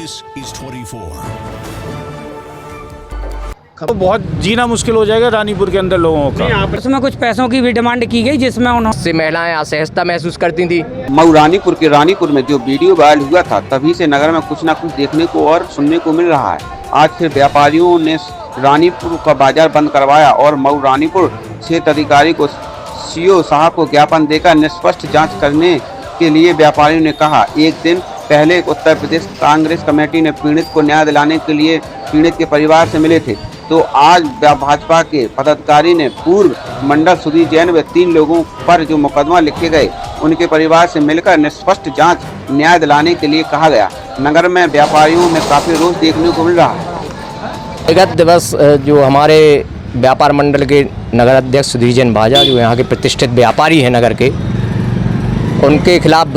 This is 24. तो बहुत जीना मुश्किल हो जाएगा रानीपुर के अंदर लोगों का। उसमें कुछ पैसों की भी डिमांड की गई जिसमें उन्होंने महिलाएं असहजता महसूस करती थी। मऊ रानीपुर में जो वीडियो वायरल हुआ था, तभी से नगर में कुछ न कुछ देखने को और सुनने को मिल रहा है। आज फिर व्यापारियों ने रानीपुर का बाजार बंद करवाया और मऊ रानीपुर क्षेत्र अधिकारी को सीओ साहब को ज्ञापन देकर निष्पक्ष जांच करने के लिए व्यापारियों ने कहा। एक दिन पहले उत्तर प्रदेश कांग्रेस कमेटी ने पीड़ित को न्याय दिलाने के लिए पीड़ित के परिवार से मिले थे, तो आज भाजपा के पदाधिकारी ने पूर्व मंडल सुधीर जैन व 3 लोगों पर जो मुकदमा लिखे गए उनके परिवार से मिलकर निष्पक्ष जांच न्याय दिलाने के लिए कहा गया। नगर में व्यापारियों में काफी रोष देखने को मिल रहा है। विगत दिवस जो हमारे व्यापार मंडल के नगर अध्यक्ष सुधीर जैन भाजा, जो यहाँ के प्रतिष्ठित व्यापारी हैं नगर के, उनके खिलाफ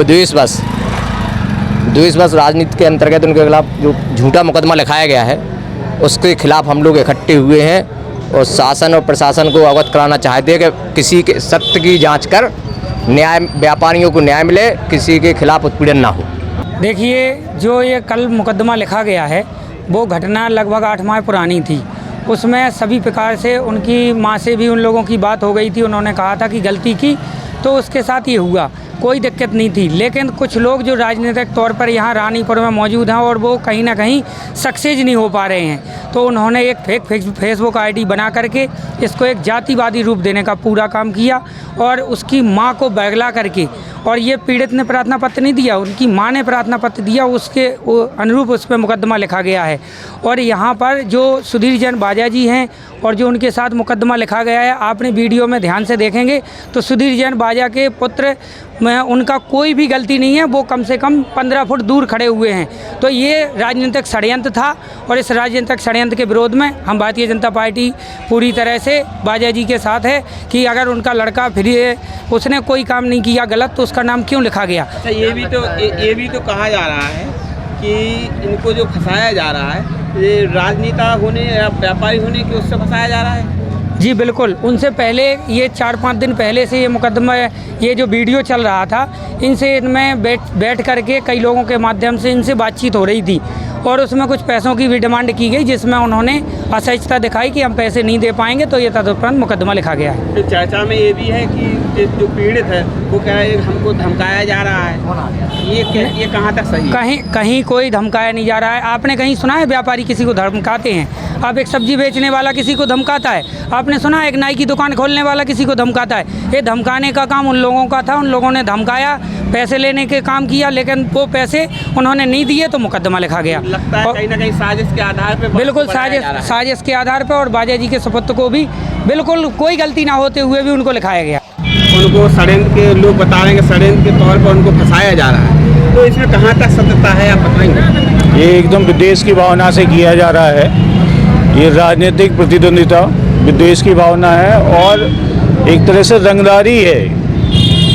द्वेषवश राजनीति के अंतर्गत उनके खिलाफ जो झूठा मुकदमा लिखाया गया है, उसके खिलाफ हम लोग इकट्ठे हुए हैं और शासन और प्रशासन को अवगत कराना चाहते हैं कि किसी के सत्य की जांच कर न्याय, व्यापारियों को न्याय मिले, किसी के खिलाफ उत्पीड़न ना हो। देखिए, जो ये कल मुकदमा लिखा गया है वो घटना लगभग 8 माह पुरानी थी। उसमें सभी प्रकार से उनकी माँ से भी उन लोगों की बात हो गई थी। उन्होंने कहा था कि गलती की तो उसके साथ ये हुआ, कोई दिक्कत नहीं थी। लेकिन कुछ लोग जो राजनीतिक तौर पर यहाँ रानीपुर में मौजूद हैं और वो कहीं ना कहीं सक्सेस नहीं हो पा रहे हैं, तो उन्होंने एक फेसबुक आईडी बना करके इसको एक जातिवादी रूप देने का पूरा काम किया और उसकी माँ को बगला करके, और ये पीड़ित ने प्रार्थना पत्र नहीं दिया, उनकी माँ ने प्रार्थना पत्र दिया, उसके अनुरूप उस पर मुकदमा लिखा गया है। और यहाँ पर जो सुधीर जैन बाजा जी हैं और जो उनके साथ मुकदमा लिखा गया है, आपने वीडियो में ध्यान से देखेंगे तो सुधीर जैन बाजा के पुत्र में उनका कोई भी गलती नहीं है, वो कम से कम 15 फुट दूर खड़े हुए हैं। तो ये राजनीतिक षड्यंत्र था और इस राजनीतिक षड्यंत्र के विरोध में हम भारतीय जनता पार्टी पूरी तरह से बाजा जी के साथ है कि अगर उनका लड़का फिर उसने कोई काम नहीं किया गलत, तो उसका नाम क्यों लिखा गया। अच्छा, ये भी तो कहा जा रहा है कि इनको जो फंसाया जा रहा है, ये राजनेता होने या व्यापारी होने की उससे फंसाया जा रहा है। जी बिल्कुल, उनसे पहले ये 4-5 दिन पहले से ये मुकदमा, ये जो वीडियो चल रहा था, इनसे इनमें बैठ करके कई लोगों के माध्यम से इनसे बातचीत हो रही थी और उसमें कुछ पैसों की भी डिमांड की गई जिसमें उन्होंने असहजता दिखाई कि हम पैसे नहीं दे पाएंगे, तो ये तदुपरांत मुकदमा लिखा गया है। तो चर्चा में ये भी है कि जो पीड़ित है वो कह रहे हैं हमको धमकाया जा रहा है। ये कहाँ तक सही है? कहीं कोई धमकाया नहीं जा रहा है। आपने कहीं सुना है व्यापारी किसी को धमकाते हैं? अब एक सब्जी बेचने वाला किसी को धमकाता है? आपने सुना एक नाई की दुकान खोलने वाला किसी को धमकाता है? ये धमकाने का काम उन लोगों का था। उन लोगों ने धमकाया, पैसे लेने के काम किया, लेकिन वो पैसे उन्होंने नहीं दिए तो मुकदमा लिखा गया। लगता है कहीं ना कहीं साजिश के आधार पर। बिल्कुल साजिश के आधार पर, और बाजा जी के सुपुत्र को भी बिल्कुल कोई गलती ना होते हुए भी उनको लिखाया गया। उनको षड्यंत्र के लोग बता रहे हैं कि षड्यंत्र के तौर पर उनको फंसाया जा रहा है, तो इसमें कहाँ तक सत्यता है आप बताएंगे? ये एकदम विद्वेष की भावना से किया जा रहा है। ये राजनीतिक प्रतिद्वंदिता विद्वेष की भावना है और एक तरह से रंगदारी है।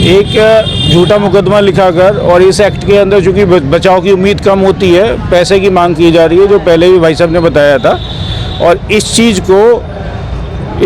एक झूठा मुकदमा लिखाकर, और इस एक्ट के अंदर चूँकि बचाव की उम्मीद कम होती है, पैसे की मांग की जा रही है, जो पहले भी भाई साहब ने बताया था। और इस चीज़ को,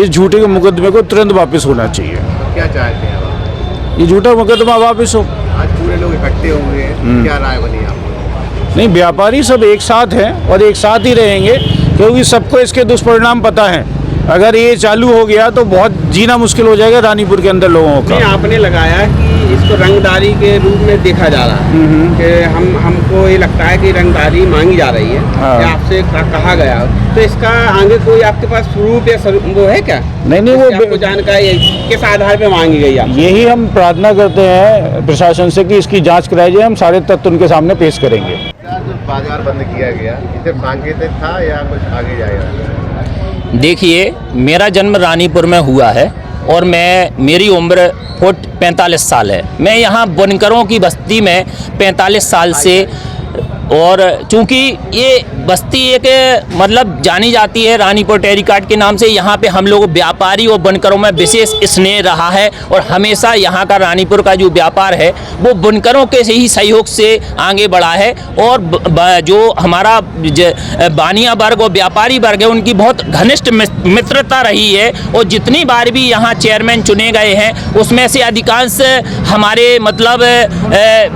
इस झूठे के मुकदमे को तुरंत वापस होना चाहिए। क्या चाहते हैं आप? ये झूठा मुकदमा वापस हो। आज पूरे लोग इकट्ठे हुए हैं, क्या राय बनी आपको? नहीं, व्यापारी सब एक साथ हैं और एक साथ ही रहेंगे, क्योंकि सबको इसके दुष्परिणाम पता है। अगर ये चालू हो गया तो बहुत जीना मुश्किल हो जाएगा रानीपुर के अंदर लोगों का। आपने लगाया कि इसको रंगदारी के रूप में देखा जा रहा है कि हमको ये लगता है कि रंगदारी मांगी जा रही है। हाँ। या आपसे कहा गया, तो इसका आगे कोई आपके पास प्रूफ या वो है क्या? नहीं, वो आपको जानकारी किस आधार पे मांगी गई है? यही हम प्रार्थना करते हैं प्रशासन से कि इसकी जांच कराई जाए। हम सारे तथ्य उनके सामने पेश करेंगे। बाजार बंद किया गया, इसे सांकेतिक था या कुछ आगे जाएगा? देखिए, मेरा जन्म रानीपुर में हुआ है और मेरी उम्र 45 साल है। मैं यहाँ बुनकरों की बस्ती में 45 साल से, और चूँकि ये बस्ती एक मतलब जानी जाती है रानीपुर टेरीकाट के नाम से। यहाँ पे हम लोग व्यापारी और बुनकरों में विशेष स्नेह रहा है और हमेशा यहाँ का रानीपुर का जो व्यापार है वो बुनकरों के से ही सहयोग से आगे बढ़ा है। और जो हमारा बानिया वर्ग और व्यापारी वर्ग है उनकी बहुत घनिष्ठ मित्रता रही है। और जितनी बार भी यहाँ चेयरमैन चुने गए हैं उसमें से अधिकांश हमारे मतलब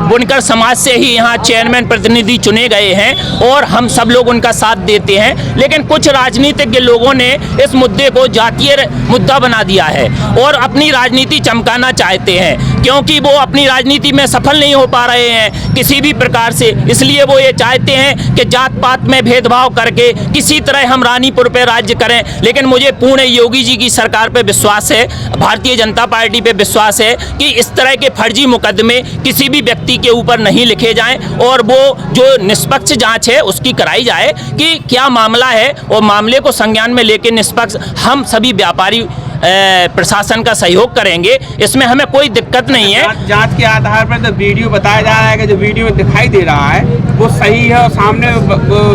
बुनकर समाज से ही यहाँ चेयरमैन प्रतिनिधि चुने गए हैं और हम सब लोग उनका साथ देते हैं। लेकिन कुछ राजनीतिज्ञ लोगों ने इस मुद्दे को जातीय मुद्दा बना दिया है और अपनी राजनीति चमकाना चाहते हैं, क्योंकि वो अपनी राजनीति में सफल नहीं हो पा रहे हैं किसी भी प्रकार से। इसलिए वो ये चाहते हैं कि जात पात में भेदभाव करके किसी तरह हम रानीपुर पे राज्य करें। लेकिन मुझे पूर्ण योगी जी की सरकार पे विश्वास है, भारतीय जनता पार्टी पे विश्वास है कि इस तरह के फर्जी मुकदमे किसी भी व्यक्ति के ऊपर नहीं लिखे जाएं और वो जो निष्पक्ष जांच है उसकी कराई जाए कि क्या मामला है और मामले को संज्ञान में लेकर निष्पक्ष हम सभी व्यापारी प्रशासन का सहयोग करेंगे। इसमें हमें कोई दिक्कत नहीं है। जांच के आधार पर तो वीडियो बताया जा रहा है कि जो वीडियो में दिखाई दे रहा है वो सही है और सामने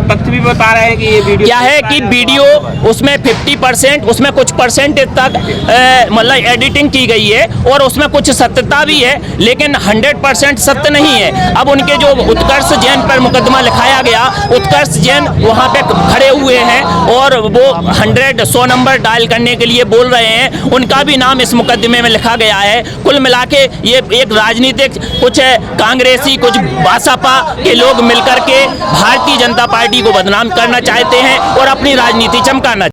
तथ्य भी बता रहे हैं कि ये वीडियो क्या है कि वीडियो उसमें 50% उसमें कुछ परसेंट तक मतलब एडिटिंग की गई है और उसमें कुछ सत्यता भी है, लेकिन 100% सत्य नहीं है। अब उनके जो उत्कर्ष जैन पर मुकदमा लिखाया गया, उत्कर्ष जैन वहाँ पे खड़े हुए हैं और वो 100 नंबर डायल करने के लिए बोल रहे हैं, उनका भी नाम इस मुकदमे में लिखा गया है। कुल मिला के ये एक राजनीतिक कुछ कांग्रेसी कुछ भाजपा के लोग मिलकर के भारतीय जनता पार्टी को बदनाम करना चाहते हैं और अपनी राजनीति चमकाना